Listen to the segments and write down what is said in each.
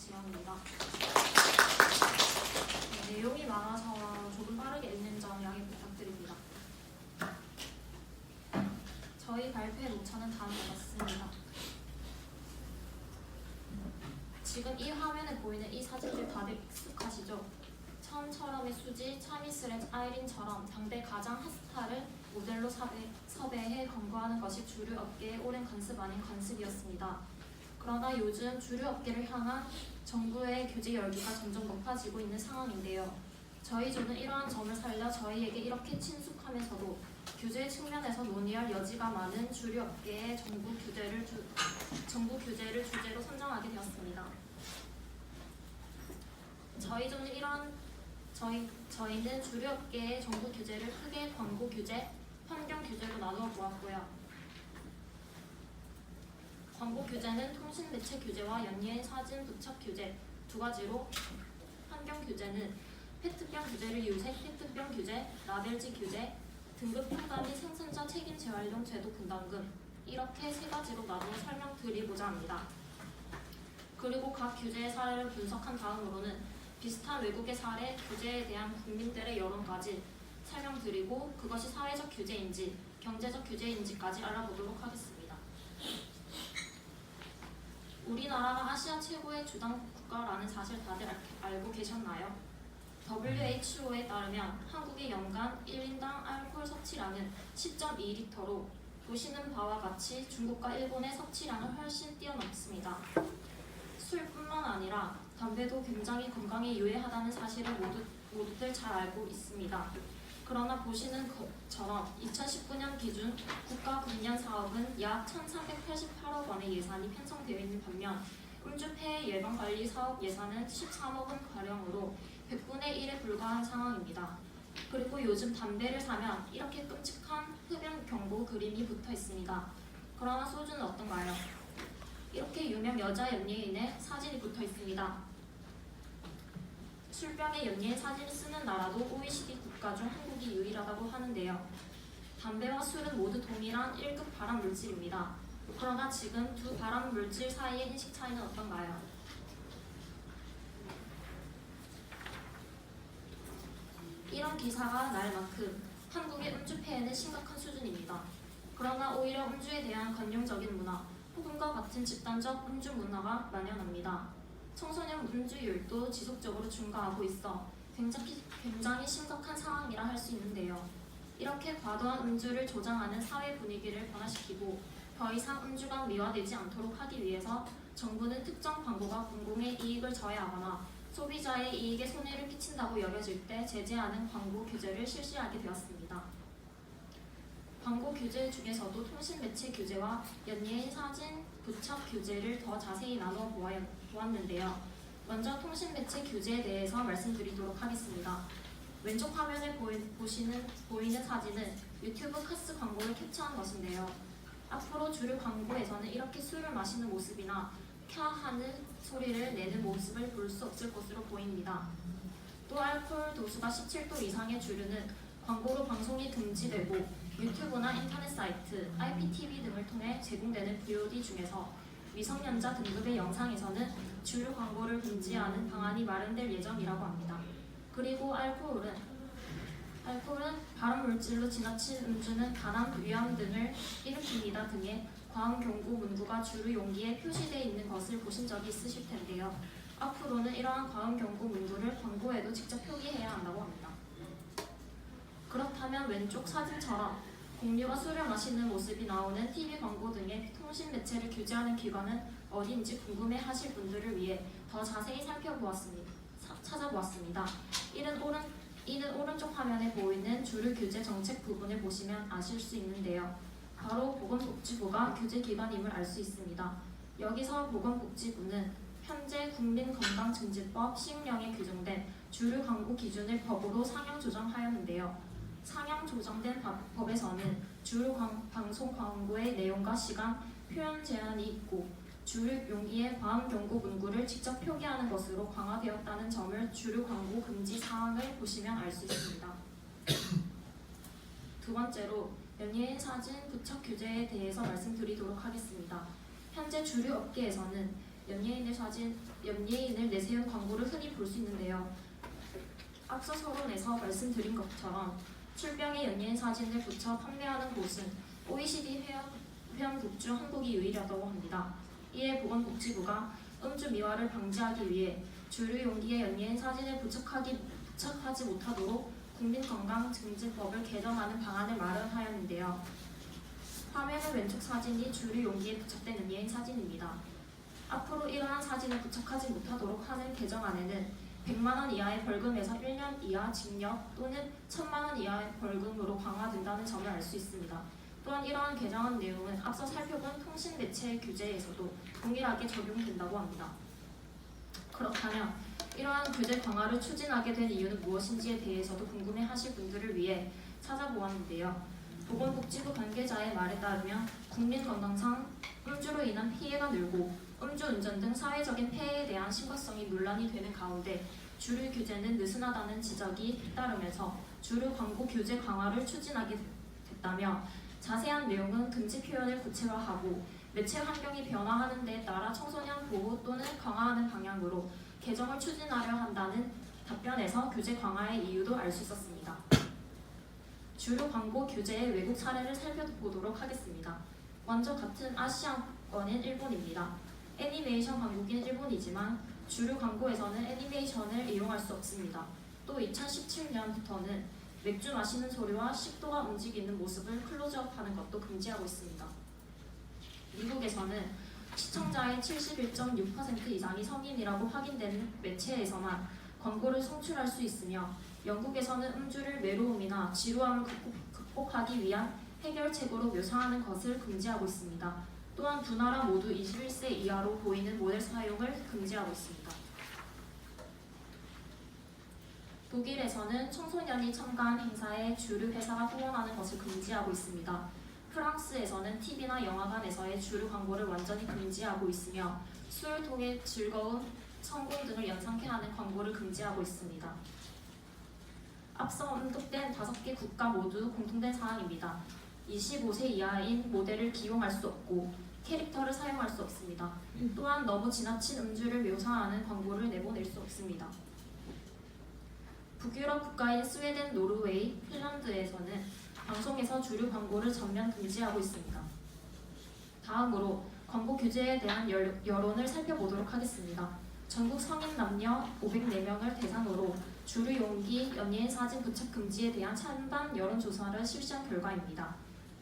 지원입니다. 내용이 많아서 조금 빠르게 읽는 점 양해 부탁드립니다. 저희 발표의 노차는 다음과 같습니다. 지금 이 화면에 보이는 이 사진들 다들 익숙하시죠? 처음처럼의 수지, 차미슬의 아이린처럼 당대 가장 핫스타를 모델로 섭외해 광고하는 것이 주류 업계의 오랜 관습 아닌 관습이었습니다. 그러나 요즘 주류 업계를 향한 정부의 규제 열기가 점점 높아지고 있는 상황인데요. 저희 조는 이러한 점을 살려 저희에게 이렇게 친숙하면서도 규제 측면에서 논의할 여지가 많은 주류 업계의 정부 규제를 주제로 선정하게 되었습니다. 저희는 주류 업계의 정부 규제를 크게 광고 규제, 환경 규제로 나누어 보았고요. 광고 규제는 통신 매체 규제와 연예인 사진 부착 규제 두 가지로, 환경 규제는 페트병 규제를 이유해 페트병 규제, 라벨지 규제, 등급 평가 및 생산자 책임 재활용 제도 분담금, 이렇게 세 가지로 나누어 설명드리고자 합니다. 그리고 각 규제의 사례를 분석한 다음으로는 비슷한 외국의 사례, 규제에 대한 국민들의 여론까지 설명드리고 그것이 사회적 규제인지 경제적 규제인지까지 알아보도록 하겠습니다. 우리나라가 아시아 최고의 주당 국가라는 사실 다들 알고 계셨나요? WHO에 따르면 한국의 연간 1인당 알코올 섭취량은 10.2리터로 보시는 바와 같이 중국과 일본의 섭취량을 훨씬 뛰어넘습니다. 술뿐만 아니라 담배도 굉장히 건강에 유해하다는 사실을 모두들 잘 알고 있습니다. 그러나 보시는 것처럼 2019년 기준 국가 금연 사업은 약 1,388억 원의 예산이 편성되어 있는 반면 음주 폐해 예방 관리 사업 예산은 13억 원 가량으로 100분의 1에 불과한 상황입니다. 그리고 요즘 담배를 사면 이렇게 끔찍한 흡연 경고 그림이 붙어 있습니다. 그러나 소주는 어떤가요? 이렇게 유명 여자 연예인의 사진이 붙어 있습니다. 술병에 연예인 사진을 쓰는 나라도 OECD 국가 중 한국이 유일하다고 하는데요. 담배와 술은 모두 동일한 1급 발암 물질입니다. 그러나 지금 두 발암 물질 사이의 인식 차이는 어떤가요? 이런 기사가 날 만큼 한국의 음주 폐해는 심각한 수준입니다. 그러나 오히려 음주에 대한 관용적인 문화, 폭음과 같은 집단적 음주 문화가 만연합니다. 청소년 음주율도 지속적으로 증가하고 있어 굉장히 심각한 상황이라 할 수 있는데요. 이렇게 과도한 음주를 조장하는 사회 분위기를 변화시키고 더 이상 음주가 미화되지 않도록 하기 위해서 정부는 특정 광고가 공공의 이익을 저해하거나 소비자의 이익에 손해를 끼친다고 여겨질 때 제재하는 광고 규제를 실시하게 되었습니다. 광고 규제 중에서도 통신 매체 규제와 연예인 사진 부착 규제를 더 자세히 나눠 보았는데요. 먼저 통신 매체 규제에 대해서 말씀드리도록 하겠습니다. 왼쪽 화면에 보이는 사진은 유튜브 카스 광고를 캡처한 것인데요. 앞으로 주류 광고에서는 이렇게 술을 마시는 모습이나 캬 하는 소리를 내는 모습을 볼 수 없을 것으로 보입니다. 또 알코올 도수가 17도 이상의 주류는 광고로 방송이 금지되고 유튜브나 인터넷 사이트, IPTV 등을 통해 제공되는 VOD 중에서 미성년자 등급의 영상에서는 주류 광고를 금지하는 방안이 마련될 예정이라고 합니다. 그리고 알코올은 발암물질로 지나친 음주는 간암, 위암 등을 일으킵니다 등의 과학 경고 문구가 주류 용기에 표시되어 있는 것을 보신 적이 있으실 텐데요. 앞으로는 이러한 과학 경고 문구를 광고에도 직접 표기해야 한다고 합니다. 그렇다면 왼쪽 사진처럼 공유가 술을 마시는 모습이 나오는 TV 광고 등의 통신 매체를 규제하는 기관은 어디인지 궁금해하실 분들을 위해 더 자세히 찾아보았습니다. 이는 오른쪽 화면에 보이는 주류 규제 정책 부분을 보시면 아실 수 있는데요. 바로 보건복지부가 규제기관임을 알 수 있습니다. 여기서 보건복지부는 현재 국민건강증진법 시행령에 규정된 주류 광고 기준을 법으로 상향 조정하였는데요. 상향 조정된 법에서는 주류 방송 광고의 내용과 시간, 표현 제한이 있고 주류 용기의 과음 경고 문구를 직접 표기하는 것으로 강화되었다는 점을 주류 광고 금지 사항을 보시면 알 수 있습니다. 두 번째로 연예인 사진 부착 규제에 대해서 말씀드리도록 하겠습니다. 현재 주류 업계에서는 연예인을 내세운 광고를 흔히 볼 수 있는데요. 앞서 서론에서 말씀드린 것처럼 출병에 연예인 사진을 붙여 판매하는 곳은 OECD 회원국 중 한국이 유일하다고 합니다. 이에 보건복지부가 음주 미화를 방지하기 위해 주류 용기에 연예인 사진을 부착하지 못하도록 국민건강증진법을 개정하는 방안을 마련하였는데요. 화면의 왼쪽 사진이 주류 용기에 부착된 연예인 사진입니다. 앞으로 이러한 사진을 부착하지 못하도록 하는 개정안에는 100만 원 이하의 벌금에서 1년 이하 징역 또는 1000만 원 이하의 벌금으로 강화된다는 점을 알 수 있습니다. 또한 이러한 개정안 내용은 앞서 살펴본 통신매체 규제에서도 동일하게 적용된다고 합니다. 그렇다면 이러한 규제 강화를 추진하게 된 이유는 무엇인지에 대해서도 궁금해하실 분들을 위해 찾아보았는데요. 보건복지부 관계자의 말에 따르면 국민건강상 음주로 인한 피해가 늘고 음주운전 등 사회적인 폐해에 대한 심각성이 논란이 되는 가운데 주류 규제는 느슨하다는 지적이 따르면서 주류 광고 규제 강화를 추진하게 됐다며 자세한 내용은 금지 표현을 구체화하고 매체 환경이 변화하는 데 따라 청소년 보호 또는 강화하는 방향으로 개정을 추진하려 한다는 답변에서 규제 강화의 이유도 알 수 있었습니다. 주류 광고 규제의 외국 사례를 살펴보도록 하겠습니다. 먼저 같은 아시아권인 일본입니다. 애니메이션 강국인 일본이지만 주류 광고에서는 애니메이션을 이용할 수 없습니다. 또 2017년부터는 맥주 마시는 소리와 식도가 움직이는 모습을 클로즈업하는 것도 금지하고 있습니다. 미국에서는 시청자의 71.6% 이상이 성인이라고 확인되는 매체에서만 광고를 송출할 수 있으며 영국에서는 음주를 외로움이나 지루함을 극복하기 위한 해결책으로 묘사하는 것을 금지하고 있습니다. 또한 두 나라 모두 21세 이하로 보이는 모델 사용을 금지하고 있습니다. 독일에서는 청소년이 참가한 행사에 주류 회사가 후원하는 것을 금지하고 있습니다. 프랑스에서는 TV나 영화관에서의 주류 광고를 완전히 금지하고 있으며 술을 통해 즐거운 성공 등을 연상케 하는 광고를 금지하고 있습니다. 앞서 언급된 5개 국가 모두 공통된 사항입니다. 25세 이하인 모델을 기용할 수 없고 캐릭터를 사용할 수 없습니다. 또한 너무 지나친 음주를 묘사하는 광고를 내보낼 수 없습니다. 북유럽 국가인 스웨덴, 노르웨이, 핀란드에서는 방송에서 주류 광고를 전면 금지하고 있습니다. 다음으로 광고 규제에 대한 여론을 살펴보도록 하겠습니다. 전국 성인 남녀 504명을 대상으로 주류 용기, 연예인 사진 부착 금지에 대한 찬반 여론조사를 실시한 결과입니다.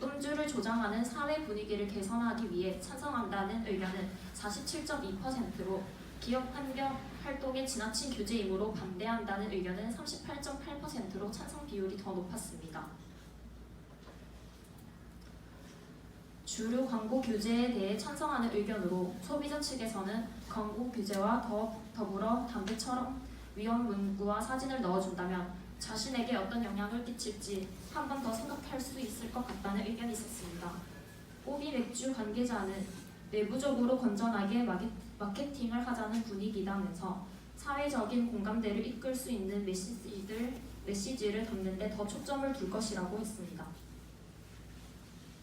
음주를 조장하는 사회 분위기를 개선하기 위해 찬성한다는 의견은 47.2%로 기업 환경 활동의 지나친 규제이므로 반대한다는 의견은 38.8%로 찬성 비율이 더 높았습니다. 주류 광고 규제에 대해 찬성하는 의견으로 소비자 측에서는 광고 규제와 더불어 담배처럼 위험 문구와 사진을 넣어준다면 자신에게 어떤 영향을 끼칠지 한 번 더 생각할 수 있을 것 같다는 의견이 있었습니다. 오비 맥주 관계자는 내부적으로 건전하게 마케팅을 하자는 분위기라면서 사회적인 공감대를 이끌 수 있는 메시지를 담는 데 더 초점을 둘 것이라고 했습니다.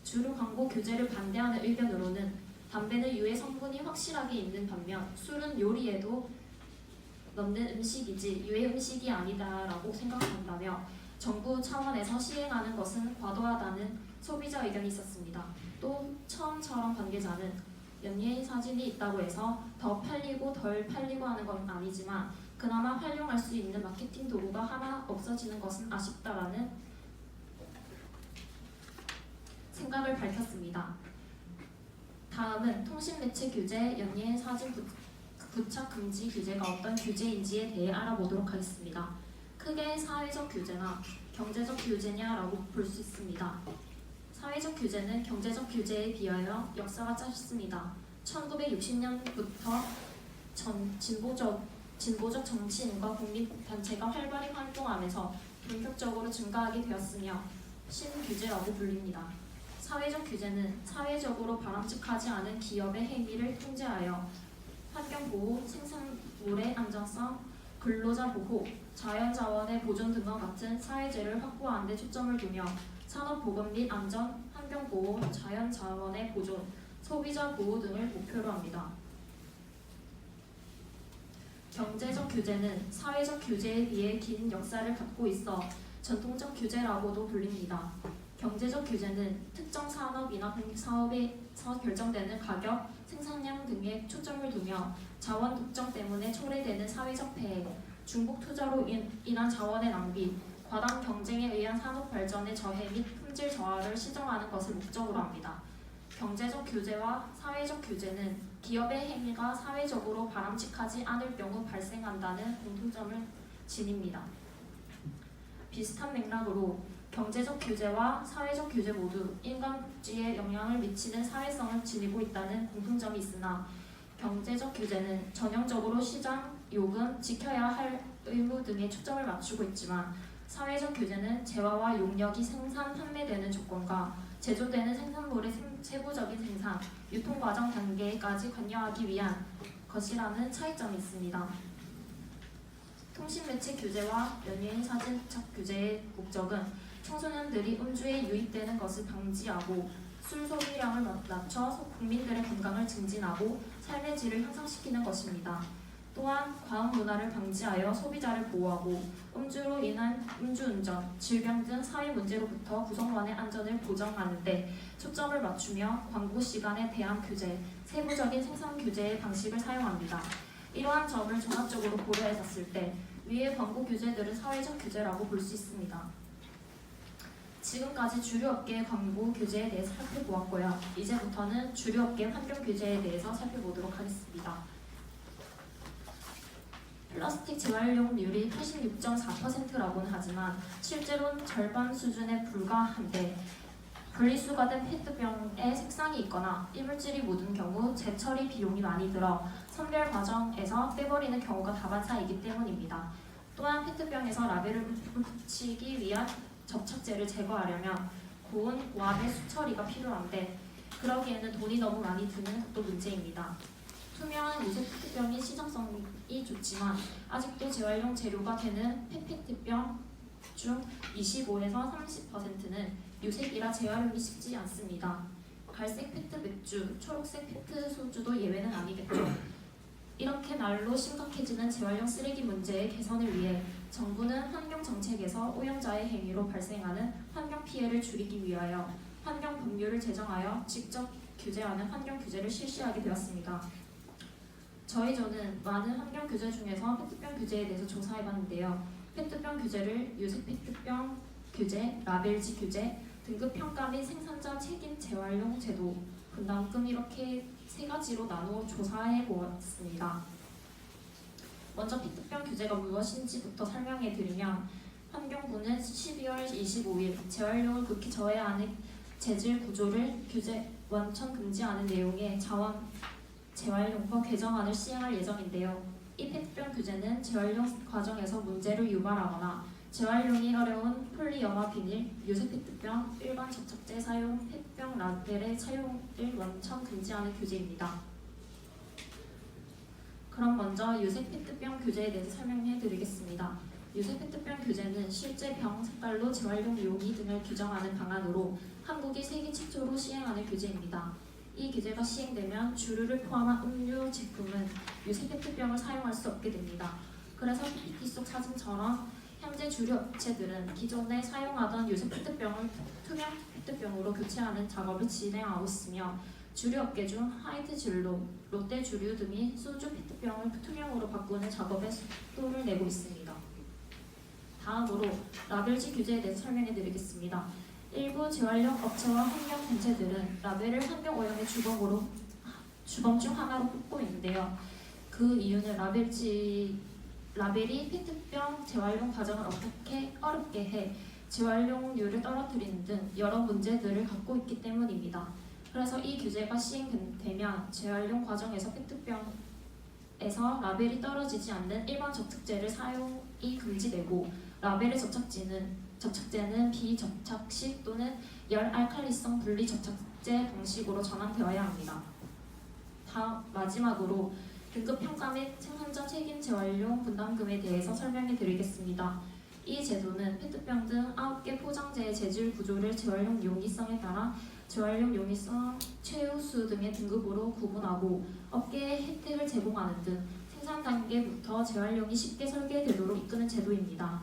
주류 광고 규제를 반대하는 의견으로는 담배는 유해 성분이 확실하게 있는 반면 술은 요리에도 넣는 음식이지 유해 음식이 아니다라고 생각한다며 정부 차원에서 시행하는 것은 과도하다는 소비자 의견이 있었습니다. 또 처음처럼 관계자는 연예인 사진이 있다고 해서 더 팔리고 덜 팔리고 하는 건 아니지만 그나마 활용할 수 있는 마케팅 도구가 하나 없어지는 것은 아쉽다라는 생각을 밝혔습니다. 다음은 통신매체 규제, 연예인 사진 부착 금지 규제가 어떤 규제인지에 대해 알아보도록 하겠습니다. 크게 사회적 규제나 경제적 규제냐라고 볼 수 있습니다. 사회적 규제는 경제적 규제에 비하여 역사가 짧습니다. 1960년부터 진보적 정치인과 국민단체가 활발히 활동하면서 본격적으로 증가하게 되었으며 신규제라고 불립니다. 사회적 규제는 사회적으로 바람직하지 않은 기업의 행위를 통제하여 환경보호, 생산물의 안전성, 근로자 보호, 자연자원의 보존 등과 같은 사회재를 확보하는 데 초점을 두며 산업보건 및 안전, 환경보호, 자연자원의 보존, 소비자 보호 등을 목표로 합니다. 경제적 규제는 사회적 규제에 비해 긴 역사를 갖고 있어 전통적 규제라고도 불립니다. 경제적 규제는 특정 산업이나 사업에서 결정되는 가격, 생산량 등에 초점을 두며 자원 독점 때문에 초래되는 사회적 폐해, 중복 투자로 인한 자원의 낭비, 과당 경쟁에 의한 산업 발전의 저해 및 품질 저하를 시정하는 것을 목적으로 합니다. 경제적 규제와 사회적 규제는 기업의 행위가 사회적으로 바람직하지 않을 경우 발생한다는 공통점을 지닙니다. 비슷한 맥락으로 경제적 규제와 사회적 규제 모두 인간 복지에 영향을 미치는 사회성을 지니고 있다는 공통점이 있으나 경제적 규제는 전형적으로 시장, 요금, 지켜야 할 의무 등에 초점을 맞추고 있지만 사회적 규제는 재화와 용역이 생산, 판매되는 조건과 제조되는 생산물의 세부적인 생산, 유통 과정 단계까지 관여하기 위한 것이라는 차이점이 있습니다. 통신매체 규제와 연예인 사진 첩 규제의 목적은 청소년들이 음주에 유입되는 것을 방지하고 술 소비량을 낮춰 국민들의 건강을 증진하고 삶의 질을 향상시키는 것입니다. 또한 과음 문화를 방지하여 소비자를 보호하고 음주로 인한 음주운전, 질병 등 사회 문제로부터 구성원의 안전을 보장하는 데 초점을 맞추며 광고 시간에 대한 규제, 세부적인 생산 규제의 방식을 사용합니다. 이러한 점을 종합적으로 고려해봤을 때 위의 광고 규제들은 사회적 규제라고 볼 수 있습니다. 지금까지 주류업계의 광고 규제에 대해서 살펴보았고요. 이제부터는 주류업계 환경 규제에 대해서 살펴보도록 하겠습니다. 플라스틱 재활용률이 86.4%라고는 하지만 실제로는 절반 수준에 불과한데 분리수거 된 페트병에 색상이 있거나 이물질이 묻은 경우 재처리 비용이 많이 들어 선별 과정에서 빼버리는 경우가 다반사이기 때문입니다. 또한 페트병에서 라벨을 붙이기 위한 접착제를 제거하려면 고온 와배 수처리가 필요한데 그러기에는 돈이 너무 많이 드는 것도 문제입니다. 투명한 유색 페트병이 시장성이 좋지만 아직도 재활용 재료가 되는 폐페트병 중 25에서 30%는 유색이라 재활용이 쉽지 않습니다. 갈색 페트 맥주, 초록색 페트 소주도 예외는 아니겠죠. 이렇게 날로 심각해지는 재활용 쓰레기 문제의 개선을 위해 정부는 환경정책에서 오염자의 행위로 발생하는 환경 피해를 줄이기 위하여 환경 법률을 제정하여 직접 규제하는 환경 규제를 실시하게 되었습니다. 저희 조는 많은 환경 규제 중에서 페트병 규제에 대해서 조사해봤는데요. 페트병 규제를 유색 페트병 규제, 라벨지 규제, 등급 평가 및 생산자 책임 재활용 제도, 분담금 이렇게 세 가지로 나누어 조사해 보았습니다. 먼저 페트병 규제가 무엇인지부터 설명해 드리면 환경부는 12월 25일 재활용을 극히 저해하는 재질 구조를 규제 원천 금지하는 내용의 자원 재활용법 개정안을 시행할 예정인데요. 이 페트병 규제는 재활용 과정에서 문제를 유발하거나 재활용이 어려운 폴리염화 비닐, 유색 페트병, 일반 접착제 사용, 페트병 라벨의 사용을 원천 금지하는 규제입니다. 그럼 먼저 유색 페트병 규제에 대해서 설명해 드리겠습니다. 유색 페트병 규제는 실제 병 색깔로 재활용 용기 등을 규정하는 방안으로 한국이 세계 최초로 시행하는 규제입니다. 이 규제가 시행되면 주류를 포함한 음료 제품은 유색 페트병을 사용할 수 없게 됩니다. 그래서 PPT 속 사진처럼 현재 주류 업체들은 기존에 사용하던 유색 페트병을 투명 페트병으로 교체하는 작업을 진행하고 있으며 주류 업계 중 화이트 진로, 롯데 주류 등이 소주 페트병을 투명으로 바꾸는 작업에 속도를 내고 있습니다. 다음으로 라벨지 규제에 대해서 설명해 드리겠습니다. 일부 재활용 업체와 환경 단체들은 라벨을 환경 오염의 주범 중 하나로 꼽고 있는데요. 그 이유는 라벨이 페트병 재활용 과정을 어렵게 해 재활용률을 떨어뜨리는 등 여러 문제들을 갖고 있기 때문입니다. 그래서 이 규제가 시행되면 재활용 과정에서 페트병에서 라벨이 떨어지지 않는 일반 접착제를 사용이 금지되고 라벨의 접착제는 비접착식 또는 열알칼리성 분리 접착제 방식으로 전환되어야 합니다. 마지막으로 등급평가 및 생산자 책임 재활용 분담금에 대해서 설명해 드리겠습니다. 이 제도는 페트병 등 9개 포장재의 재질 구조를 재활용 용이성에 따라 재활용 용이성, 최우수 등의 등급으로 구분하고 업계에 혜택을 제공하는 등 생산 단계부터 재활용이 쉽게 설계되도록 이끄는 제도입니다.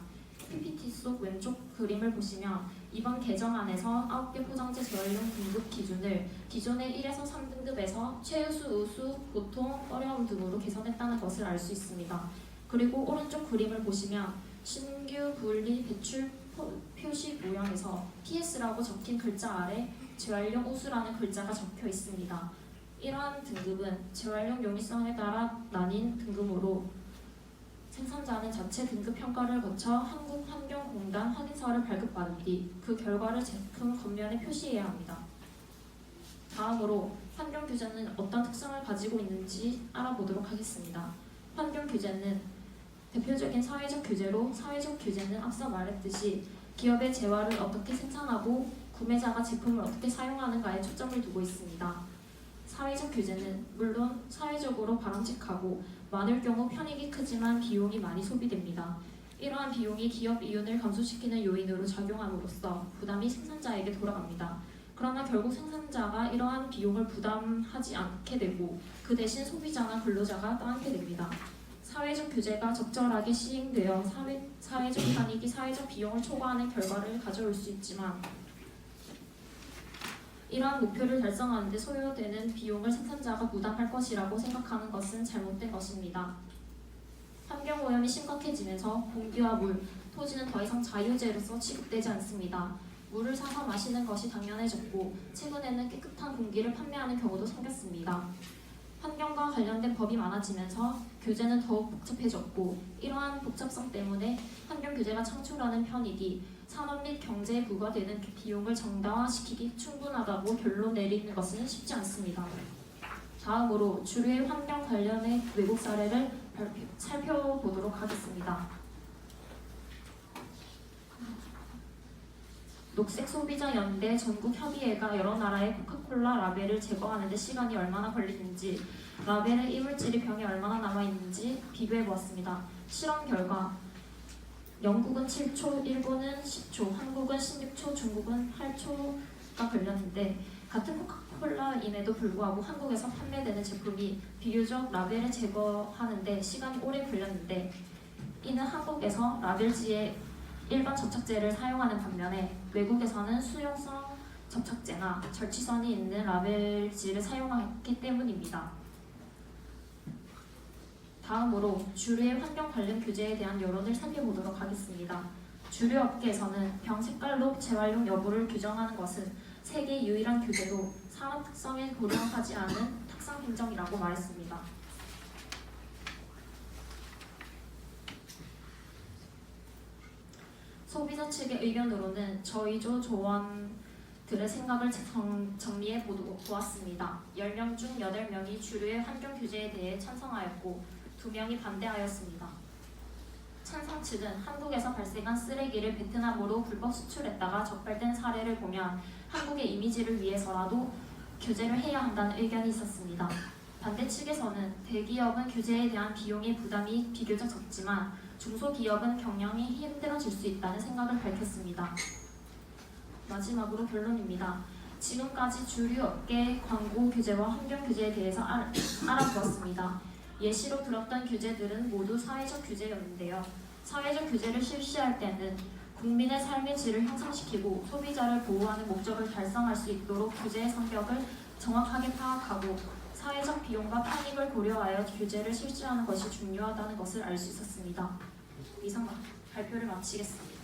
PPT 속 왼쪽 그림을 보시면 이번 개정안에서 9개 포장재 재활용 등급 기준을 기존의 1에서 3등급에서 최우수, 우수, 보통, 어려움 등으로 개선했다는 것을 알 수 있습니다. 그리고 오른쪽 그림을 보시면 신규 분리 배출 표시 모양에서 PS라고 적힌 글자 아래 재활용 우수라는 글자가 적혀 있습니다. 이러한 등급은 재활용 용이성에 따라 나뉜 등급으로 생산자는 자체 등급 평가를 거쳐 한국환경공단 확인서를 발급받은 뒤 그 결과를 제품 겉면에 표시해야 합니다. 다음으로 환경 규제는 어떤 특성을 가지고 있는지 알아보도록 하겠습니다. 환경 규제는 대표적인 사회적 규제로, 사회적 규제는 앞서 말했듯이 기업의 재화를 어떻게 생산하고 구매자가 제품을 어떻게 사용하는가에 초점을 두고 있습니다. 사회적 규제는 물론 사회적으로 바람직하고 많을 경우 편익이 크지만 비용이 많이 소비됩니다. 이러한 비용이 기업 이윤을 감소시키는 요인으로 작용함으로써 부담이 생산자에게 돌아갑니다. 그러나 결국 생산자가 이러한 비용을 부담하지 않게 되고 그 대신 소비자나 근로자가 떠안게 됩니다. 사회적 규제가 적절하게 시행되어 사회적 편익이 사회적 비용을 초과하는 결과를 가져올 수 있지만 이러한 목표를 달성하는 데 소요되는 비용을 생산자가 부담할 것이라고 생각하는 것은 잘못된 것입니다. 환경오염이 심각해지면서 공기와 물, 토지는 더 이상 자유재로서 취급되지 않습니다. 물을 사서 마시는 것이 당연해졌고 최근에는 깨끗한 공기를 판매하는 경우도 생겼습니다. 환경과 관련된 법이 많아지면서 규제는 더욱 복잡해졌고 이러한 복잡성 때문에 환경 규제가 창출하는 편익이 산업 및 경제에 부과되는 비용을 정당화시키기 충분하다고 결론 내리는 것은 쉽지 않습니다. 다음으로 주류의 환경 관련의 외국 사례를 살펴보도록 하겠습니다. 녹색소비자연대 전국협의회가 여러 나라의 코카콜라 라벨을 제거하는 데 시간이 얼마나 걸리는지, 라벨에 이물질이 병에 얼마나 남아있는지 비교해보았습니다. 실험 결과 영국은 7초, 일본은 10초, 한국은 16초, 중국은 8초가 걸렸는데 같은 코카콜라임에도 불구하고 한국에서 판매되는 제품이 비교적 라벨을 제거하는데 시간이 오래 걸렸는데 이는 한국에서 라벨지에 일반 접착제를 사용하는 반면에 외국에서는 수용성 접착제나 절취선이 있는 라벨지를 사용했기 때문입니다. 다음으로 주류의 환경 관련 규제에 대한 여론을 살펴보도록 하겠습니다. 주류 업계에서는 병 색깔로 재활용 여부를 규정하는 것은 세계 유일한 규제로 산업 특성에 고려하지 않은 탁상 행정이라고 말했습니다. 소비자 측의 의견으로는 저희조 조원들의 생각을 정리해 보았습니다. 10명 중 8명이 주류의 환경 규제에 대해 찬성하였고 2명이 반대하였습니다. 찬성 측은 한국에서 발생한 쓰레기를 베트남으로 불법 수출했다가 적발된 사례를 보면 한국의 이미지를 위해서라도 규제를 해야 한다는 의견이 있었습니다. 반대 측에서는 대기업은 규제에 대한 비용의 부담이 비교적 적지만 중소기업은 경영이 힘들어질 수 있다는 생각을 밝혔습니다. 마지막으로 결론입니다. 지금까지 주류 업계 광고 규제와 환경 규제에 대해서 알아보았습니다. 예시로 들었던 규제들은 모두 사회적 규제였는데요. 사회적 규제를 실시할 때는 국민의 삶의 질을 향상시키고 소비자를 보호하는 목적을 달성할 수 있도록 규제의 성격을 정확하게 파악하고 사회적 비용과 편익을 고려하여 규제를 실시하는 것이 중요하다는 것을 알 수 있었습니다. 이상 발표를 마치겠습니다.